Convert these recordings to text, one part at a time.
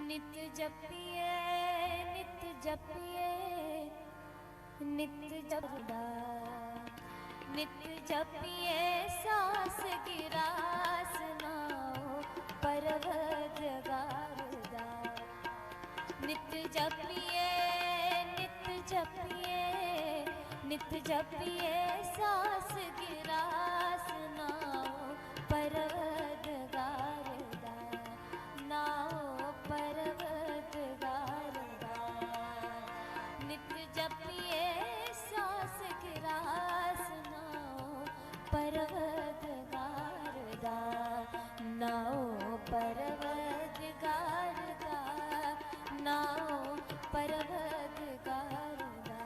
नित जपिए नित जपिए नित जपदा नित जपिए सास गिरास नाओ परवत गारदा नित जपिए नित जपिए नित जपिए सास गिरास नाओ परवत गारदा नाओ परवत गारदा नित जपिए सास गिरास नाओ परवत गारदा नाओ परवत गारदा नाओ परवत गारदा।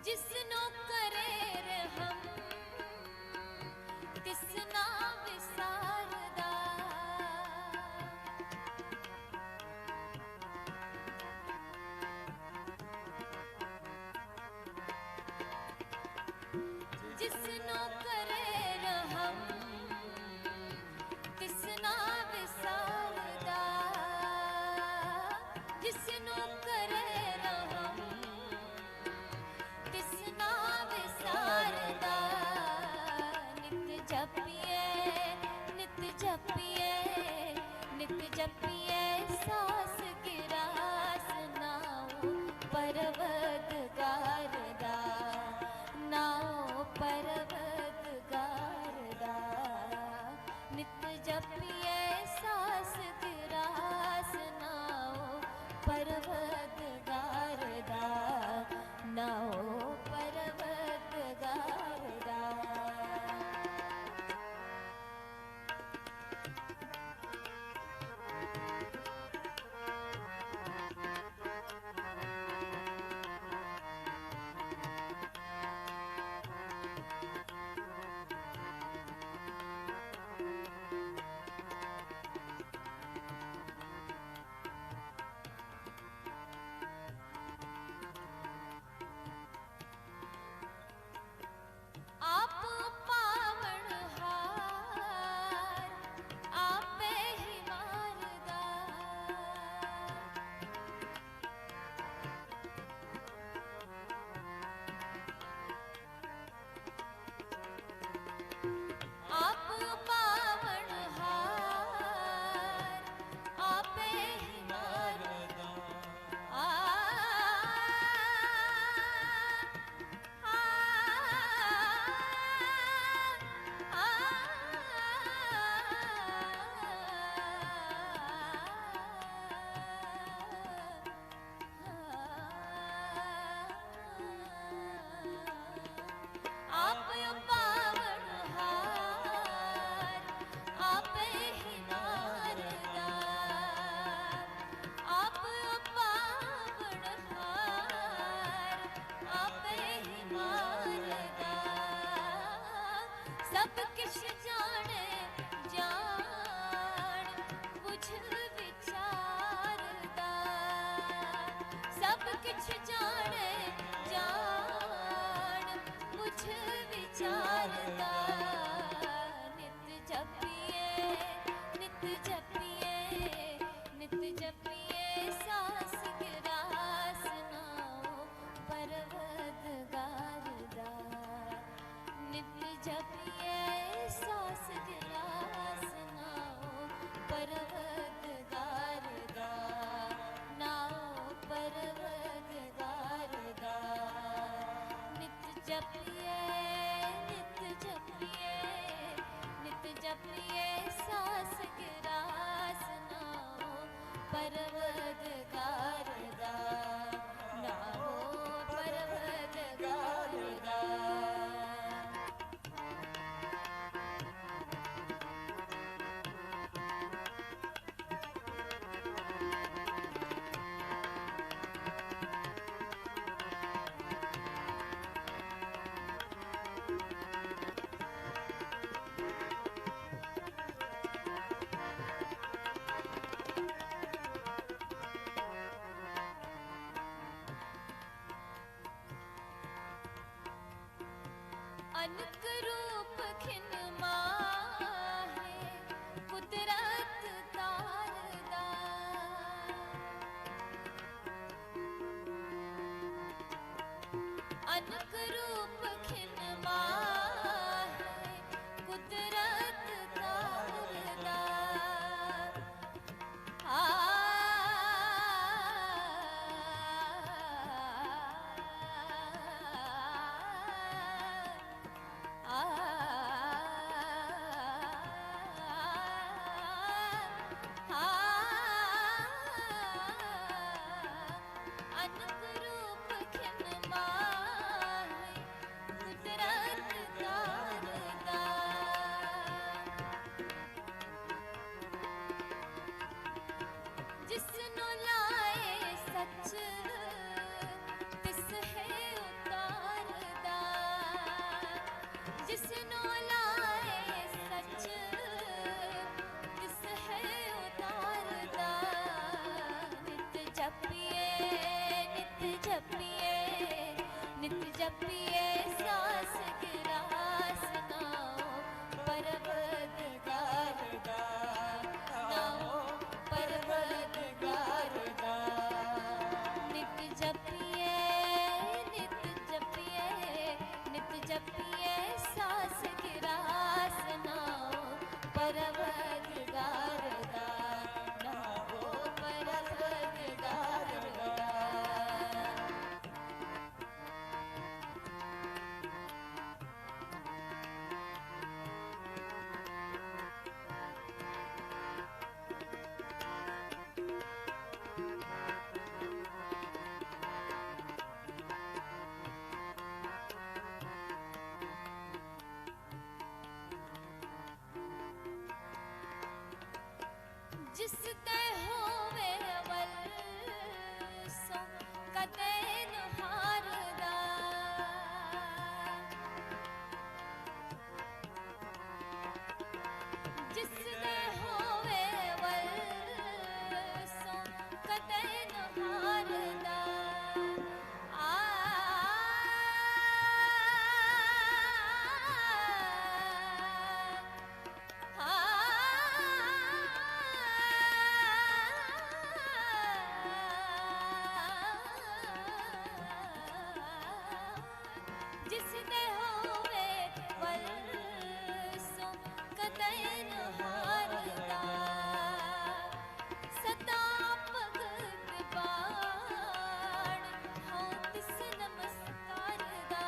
जिसनो करे रे हम तिसना विसारदा जिसनो करे रे हम तिसना विसारदा जिसनो करे रे हम तिसना विसारदा नित जपिए नित जपिए नित जपिए सास गिरास नाओ परवत गारदा नाओ परवत अनक रूप खिन माहे कुदरत तारदा अनक रूप खिन माहे कुदरत तारदा अनक रूप खिन माहे कुदरत तारदा जिसनो लाए सच तिस है उतारदा जिसनो लाए सच तिस है उतारदा नित जपिए नित जपिए सास गिरास नाओ परवरदिगार दा नाओ परवरदिगार दा नित जपिए सास गिरास नाओ परवरदिगार दा नाओ परवरदिगार दा जिस ते होवे अवल सो कदे न हारदा जिस ते होवे अवल सो कदे न हारदा जिसने होवे वल सो कतई न हारदा सदा भगत बाण हो तिस नमस्कारदा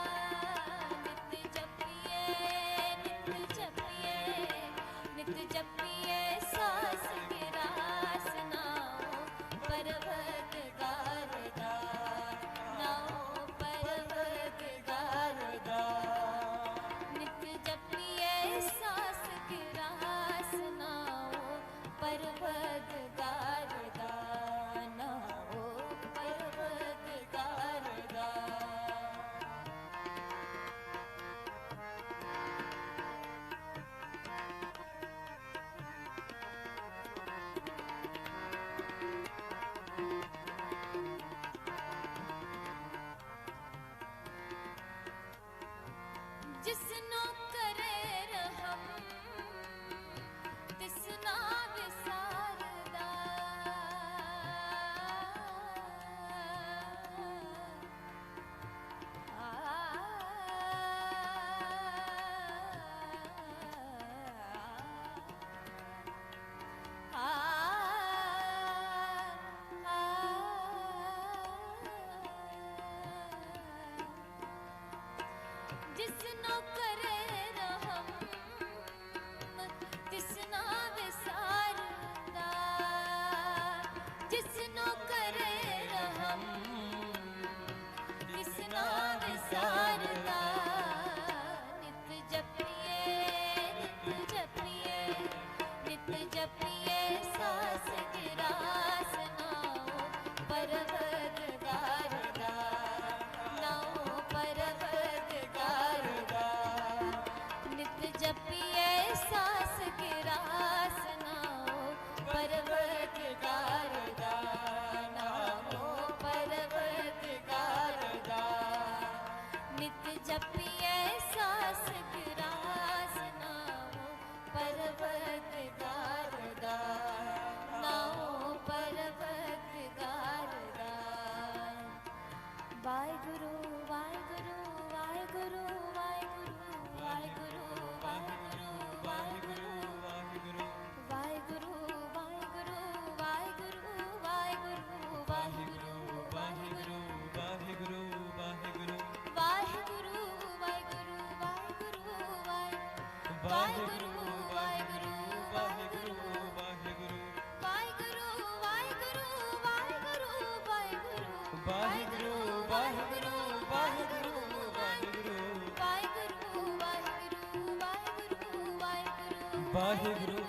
नित जपिए सास गिरास नाओ परवरदिगार दा नाओ परवरदिगार दा नित जपिए सास गिरास नाओ परवरदिगार दा नाओ परवरदिगार दा ਵਾਹਿਗੁਰੂ ਵਾਹਿਗੁਰੂ ਵਾਹਿਗੁਰੂ ਵਾਹਿਗੁਰੂ ਵਾਹਿਗੁਰੂ ਵਾਹਿਗੁਰੂ ਵਾਹਿਗੁਰੂ ਵਾਹਿਗੁਰੂ ਵਾਹਿਗੁਰੂ ਵਾਹਿਗੁਰੂ ਵਾਹਿਗੁਰੂ ਵਾਹਿਗੁਰੂ ਵਾਹਿਗੁਰੂ ਵਾਹਿਗੁਰੂ ਵਾਹਿਗੁਰੂ ਵਾਹਿਗੁਰੂ ਵਾਹਿਗੁਰੂ